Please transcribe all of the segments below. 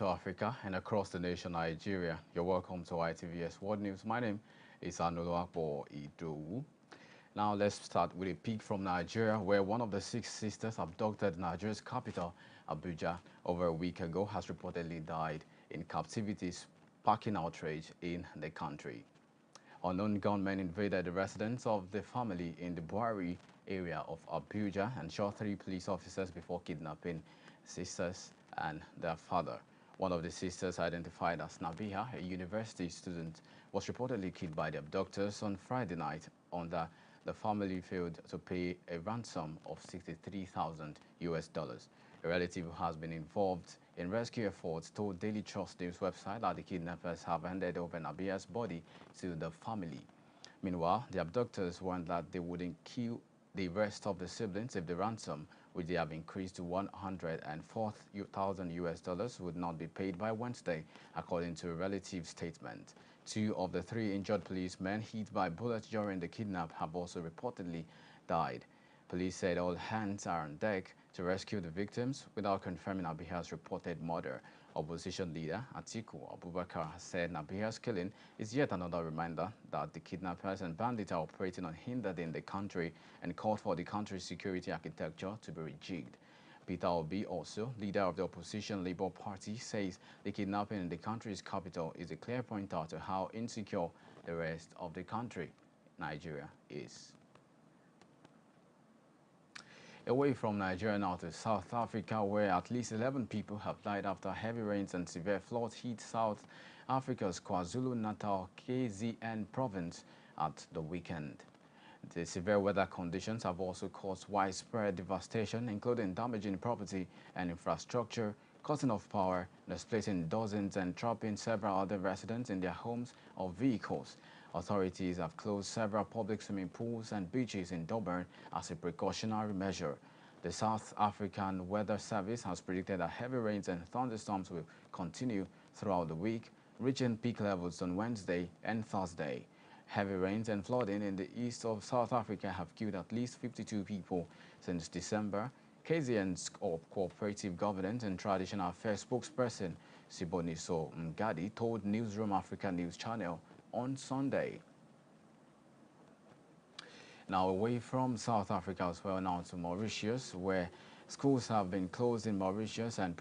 to Africa and across the nation Nigeria. You're welcome to ITVS World News. My name is Anuluakbo Idowu. Now let's start with a peek from Nigeria, where one of the 6 sisters abducted in Nigeria's capital, Abuja, over a week ago has reportedly died in captivity, sparking outrage in the country. Unknown gunmen invaded the residence of the family in the Buhari area of Abuja and shot 3 police officers before kidnapping sisters and their father. One of the sisters, identified as Nabiha, a university student, was reportedly killed by the abductors on Friday night under the family failed to pay a ransom of $63,000. A relative who has been involved in rescue efforts told Daily Trust News website that the kidnappers have handed over Nabiha's body to the family. Meanwhile, the abductors warned that they wouldn't kill the rest of the siblings if the ransom, which they have increased to $104,000, would not be paid by Wednesday, according to a relative statement. 2 of the 3 injured policemen hit by bullets during the kidnap have also reportedly died. Police said all hands are on deck to rescue the victims without confirming Nabiha's reported murder. Opposition leader Atiku Abubakar has said Nabiha's killing is yet another reminder that the kidnappers and bandits are operating unhindered in the country and called for the country's security architecture to be rejigged. Peter Obi, also leader of the opposition Labour Party, says the kidnapping in the country's capital is a clear pointer to how insecure the rest of the country, Nigeria, is. Away from Nigeria now to South Africa, where at least 11 people have died after heavy rains and severe floods hit South Africa's KwaZulu-Natal KZN province at the weekend. The severe weather conditions have also caused widespread devastation, including damaging property and infrastructure, cutting off power, displacing dozens and trapping several other residents in their homes or vehicles. Authorities have closed several public swimming pools and beaches in Durban as a precautionary measure. The South African Weather Service has predicted that heavy rains and thunderstorms will continue throughout the week, reaching peak levels on Wednesday and Thursday. Heavy rains and flooding in the east of South Africa have killed at least 52 people since December. KZN's Cooperative Governance and Traditional Affairs spokesperson Siboniso Mgadi told Newsroom Africa News Channel on Sunday. Now away from South Africa as well, now to Mauritius, where schools have been closed in Mauritius and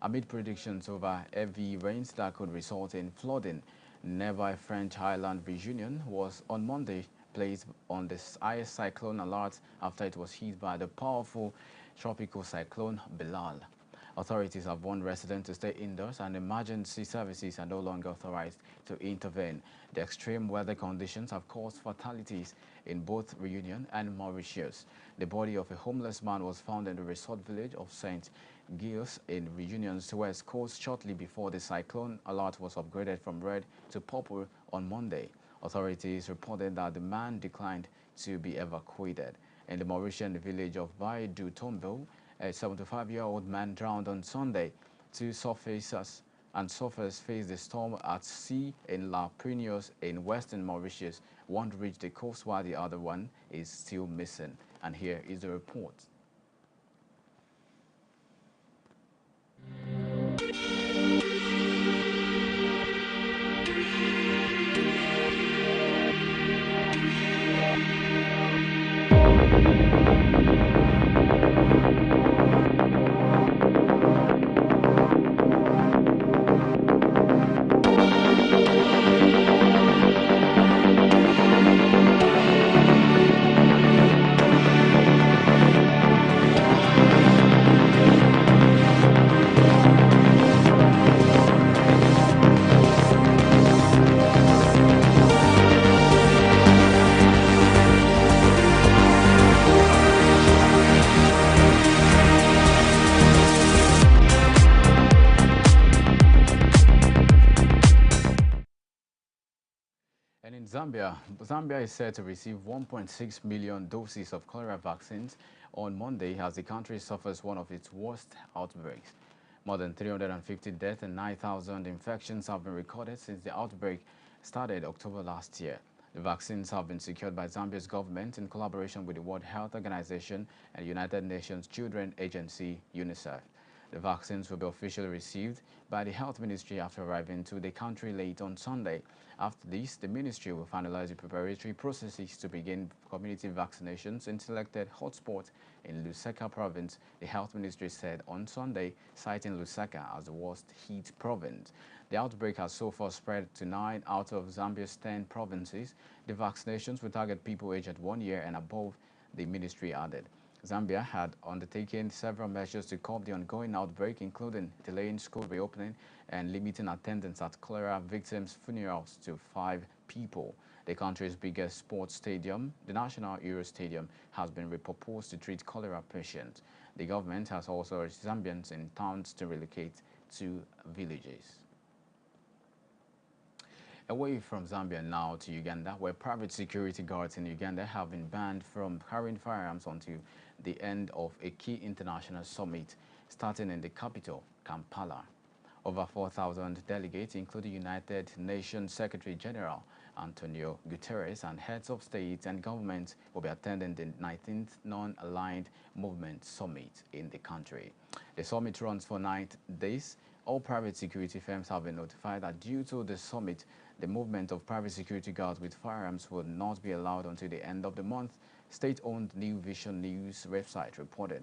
amid predictions over heavy rains that could result in flooding. Nearby French Island Reunion was on Monday placed on the highest cyclone alert after it was hit by the powerful tropical cyclone Bilal. Authorities have warned residents to stay indoors and emergency services are no longer authorized to intervene. The extreme weather conditions have caused fatalities in both Reunion and Mauritius. The body of a homeless man was found in the resort village of St. Gilles in Reunion's west coast shortly before the cyclone alert was upgraded from red to purple on Monday. Authorities reported that the man declined to be evacuated. In the Mauritian village of Baidu Tombo, a 75-year-old man drowned on Sunday. 2 surfacers faced the storm at sea in La Punios in western Mauritius. One reached the coast while the other one is still missing. And here is the report. And in Zambia is set to receive 1.6 million doses of cholera vaccines on Monday as the country suffers one of its worst outbreaks. More than 350 deaths and 9,000 infections have been recorded since the outbreak started October last year. The vaccines have been secured by Zambia's government in collaboration with the World Health Organization and United Nations Children Agency, UNICEF. The vaccines will be officially received by the Health Ministry after arriving to the country late on Sunday. After this, the ministry will finalize the preparatory processes to begin community vaccinations in selected hotspots in Lusaka province, the Health Ministry said on Sunday, citing Lusaka as the worst hit province. The outbreak has so far spread to 9 out of Zambia's 10 provinces. The vaccinations will target people aged 1 year and above, the ministry added. Zambia had undertaken several measures to curb the ongoing outbreak, including delaying school reopening and limiting attendance at cholera victims' funerals to 5 people. The country's biggest sports stadium, the National Euro Stadium, has been repurposed to treat cholera patients. The government has also urged Zambians in towns to relocate to villages. Away from Zambia now to Uganda, where private security guards in Uganda have been banned from carrying firearms until the end of a key international summit starting in the capital, Kampala. Over 4,000 delegates, including United Nations Secretary General Antonio Guterres and heads of state and government, will be attending the 19th Non-Aligned Movement Summit in the country. The summit runs for 9 days. All private security firms have been notified that due to the summit, the movement of private security guards with firearms will not be allowed until the end of the month, state-owned New Vision News website reported.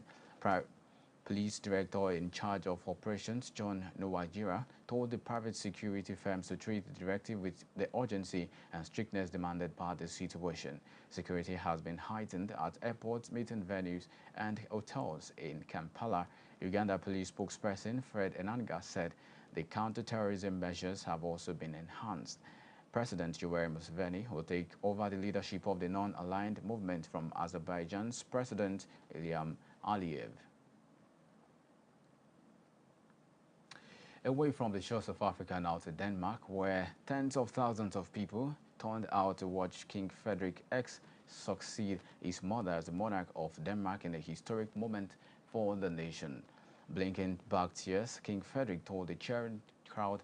Police Director in charge of operations, John Nwajira, told the private security firms to treat the directive with the urgency and strictness demanded by the situation. Security has been heightened at airports, meeting venues, and hotels in Kampala. Uganda police spokesperson Fred Enanga said the counter-terrorism measures have also been enhanced. President Yoweri Museveni will take over the leadership of the non-aligned movement from Azerbaijan's President Ilham Aliyev. Away from the shores of Africa now to Denmark, where tens of thousands of people turned out to watch King Frederik X succeed his mother as the monarch of Denmark in a historic moment for the nation. Blinking back tears, King Frederik told the cheering crowd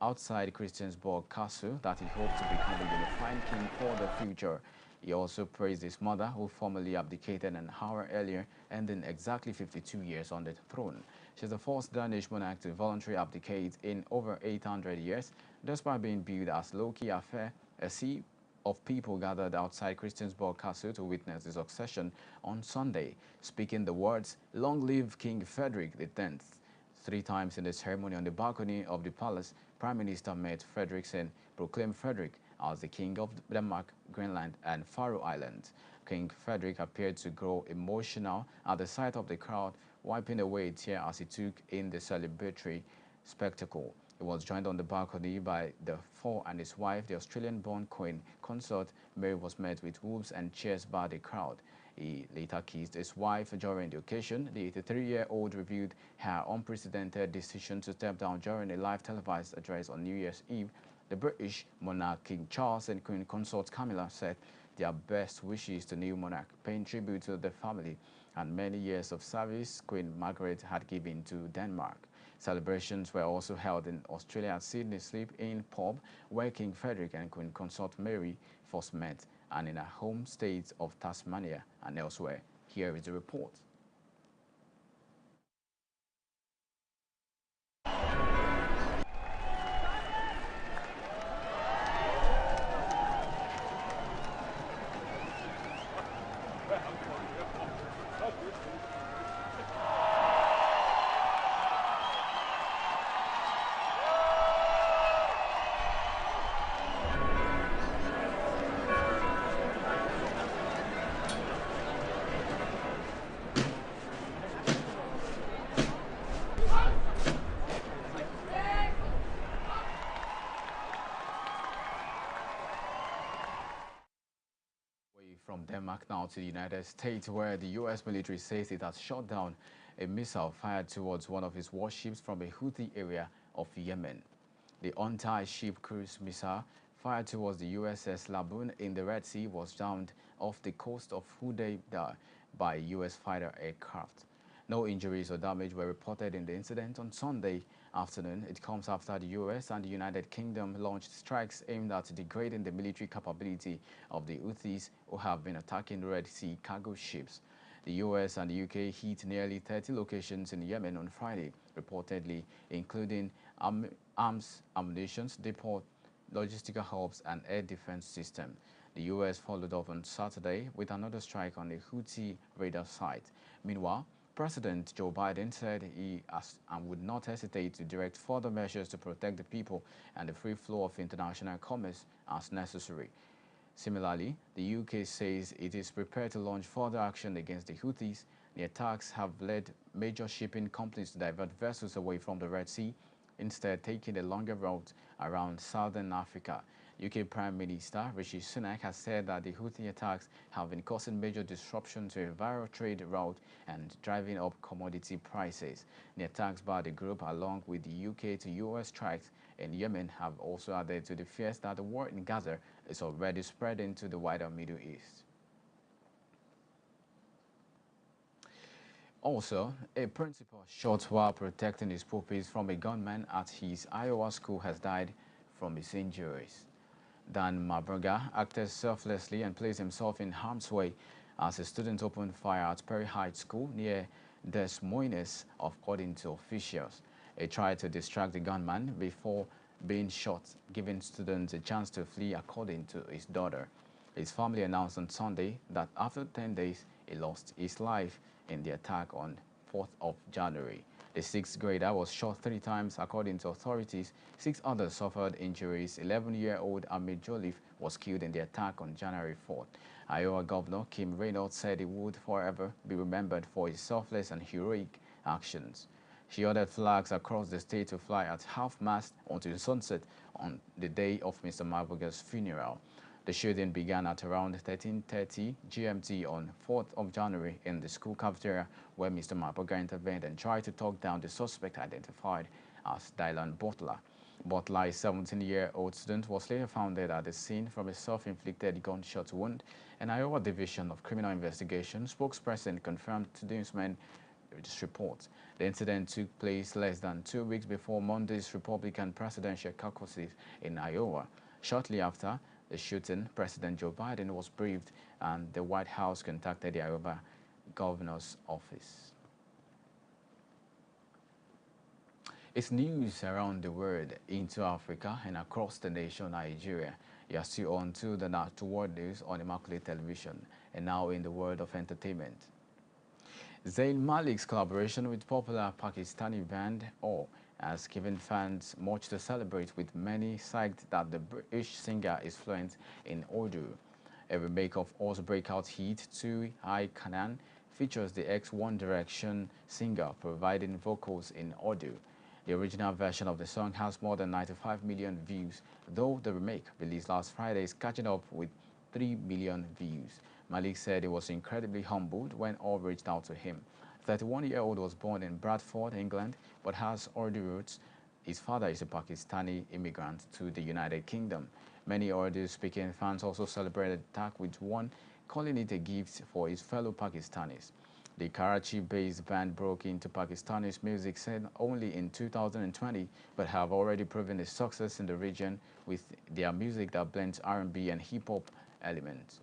outside Christiansborg Castle that he hoped to become a unifying king for the future. He also praised his mother, who formally abdicated an hour earlier, ending exactly 52 years on the throne. She's the first Danish monarch to voluntarily abdicate in over 800 years, despite being billed as low-key affair. A sea of people gathered outside Christiansborg Castle to witness the succession on Sunday, speaking the words, "Long live King Frederik X." 3 times in the ceremony on the balcony of the palace, Prime Minister Mette Frederiksen proclaimed Frederik as the King of Denmark, Greenland, and Faroe Islands. King Frederik appeared to grow emotional at the sight of the crowd, wiping away a tear as he took in the celebratory spectacle. He was joined on the balcony by the 4 and his wife, the Australian-born Queen Consort. Mary was met with whoops and cheers by the crowd. He later kissed his wife during the occasion. The 83-year-old reviewed her unprecedented decision to step down during a live televised address on New Year's Eve. The British monarch King Charles and Queen Consort Camilla said their best wishes to new monarch, paying tribute to the family and many years of service Queen Margaret had given to Denmark. Celebrations were also held in Australia at Sydney Sleep-In pub, where King Frederik and Queen Consort Mary first met, and in her home state of Tasmania and elsewhere. Here is the report. From Denmark now to the United States, where the U.S. military says it has shot down a missile fired towards one of its warships from a Houthi area of Yemen. The anti-ship cruise missile fired towards the USS Laboon in the Red Sea was downed off the coast of Hodeidah by U.S. fighter aircraft. No injuries or damage were reported in the incident on Sunday afternoon. It comes after the U.S. and the United Kingdom launched strikes aimed at degrading the military capability of the Houthis, who have been attacking Red Sea cargo ships. The U.S. and the U.K. hit nearly 30 locations in Yemen on Friday, reportedly including arms, ammunition, depot, logistical hubs, and air defense system. The U.S. followed up on Saturday with another strike on the Houthi radar site. Meanwhile, President Joe Biden said he would not hesitate to direct further measures to protect the people and the free flow of international commerce as necessary. Similarly, the UK says it is prepared to launch further action against the Houthis. The attacks have led major shipping companies to divert vessels away from the Red Sea, instead taking a longer route around southern Africa. UK Prime Minister Rishi Sunak has said that the Houthi attacks have been causing major disruption to a vital trade route and driving up commodity prices. The attacks by the group, along with the UK to US strikes in Yemen, have also added to the fears that the war in Gaza is already spreading to the wider Middle East. Also, a principal shot while protecting his pupils from a gunman at his Iowa school has died from his injuries. Dan Maburga acted selflessly and placed himself in harm's way as a student opened fire at Perry Heights School near Des Moines, according to officials. He tried to distract the gunman before being shot, giving students a chance to flee, according to his daughter. His family announced on Sunday that after 10 days, he lost his life in the attack on 4th of January. The 6th grader was shot 3 times, according to authorities. 6 others suffered injuries. 11-year-old Amit Joliffe was killed in the attack on January 4th. Iowa Governor Kim Reynolds said he would forever be remembered for his selfless and heroic actions. She ordered flags across the state to fly at half-mast until sunset on the day of Mr. Maburga's funeral. The shooting began at around 13:30 GMT on 4th of January in the school cafeteria, where Mr. Maburga intervened and tried to talk down the suspect identified as Dylan Butler. Butler, a 17-year-old student, was later found dead at the scene from a self-inflicted gunshot wound. An Iowa Division of Criminal Investigation spokesperson confirmed to newsmen this report. The incident took place less than 2 weeks before Monday's Republican presidential caucuses in Iowa. Shortly after the shooting, President Joe Biden was briefed and the White House contacted the Iowa governor's office. It's news around the world, into Africa and across the nation Nigeria. You are still on to the World News on Immaculate Television, and now in the world of entertainment. Zayn Malik's collaboration with popular Pakistani band O has given fans much to celebrate, with many psyched that the British singer is fluent in Urdu. A remake of O's breakout hit "Tu Hai Kanan" features the ex-One Direction singer providing vocals in Urdu. The original version of the song has more than 95 million views, though the remake, released last Friday, is catching up with 3 million views. Malik said he was incredibly humbled when O reached out to him. The 31-year-old was born in Bradford, England, but has Urdu roots. His father is a Pakistani immigrant to the United Kingdom. Many Urdu-speaking fans also celebrated the attack with one, calling it a gift for his fellow Pakistanis. The Karachi-based band broke into Pakistani music scene only in 2020, but have already proven a success in the region with their music that blends R&B and hip-hop elements.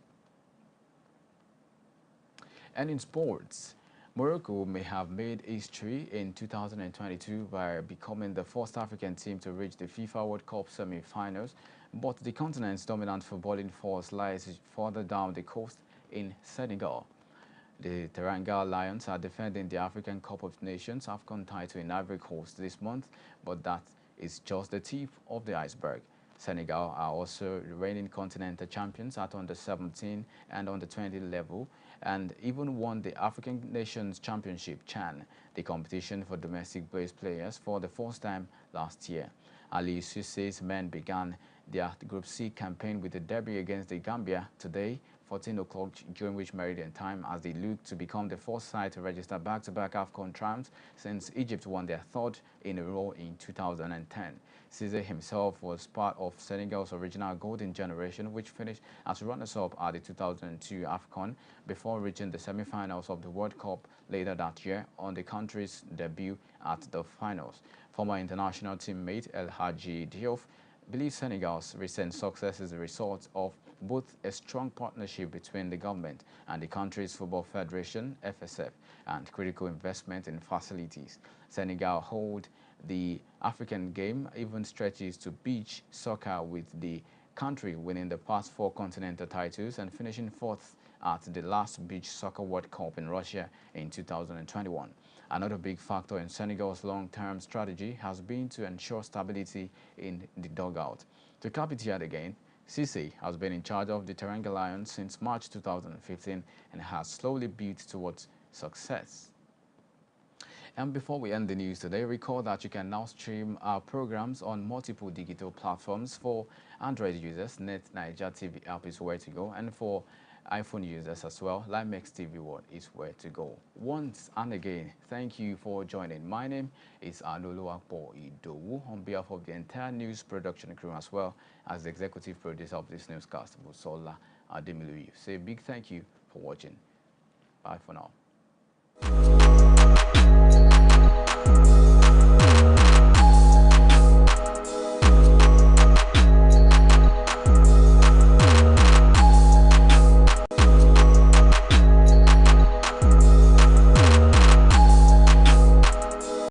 And in sports, Morocco may have made history in 2022 by becoming the first African team to reach the FIFA World Cup semi-finals, but the continent's dominant footballing force lies further down the coast in Senegal. The Teranga Lions are defending the African Cup of Nations AFCON title in Ivory Coast this month, but that is just the tip of the iceberg. Senegal are also the reigning continental champions at under-17 and under-20 level, and even won the African Nations Championship (CHAN), the competition for domestic-based players, for the first time last year. Ali Cissé's men began their Group C campaign with a derby against the Gambia today, 14 o'clock Greenwich Meridian time, as they look to become the first side to register back-to-back AFCON triumphs since Egypt won their third in a row in 2010. Cissé himself was part of Senegal's original golden generation, which finished as runners-up at the 2002 AFCON before reaching the semi-finals of the World Cup later that year on the country's debut at the finals. Former international teammate El Hadji Diouf believes Senegal's recent success is a result of both a strong partnership between the government and the country's football federation, FSF, and critical investment in facilities. Senegal hold the African game even stretches to beach soccer, with the country winning the past 4 continental titles and finishing 4th at the last Beach Soccer World Cup in Russia in 2021. Another big factor in Senegal's long-term strategy has been to ensure stability in the dugout. To cap it yet again, Cissé has been in charge of the Teranga Lions since March 2015 and has slowly built towards success. And before we end the news today, recall that you can now stream our programs on multiple digital platforms. For Android users, Net Niger TV app is where to go, and for iPhone users as well, Limex TV World is where to go. Once and again, thank you for joining. My name is Anoluwapo Idowu. On behalf of the entire news production crew as well as the executive producer of this newscast, Busola Ademiluyi, say a big thank you for watching. Bye for now.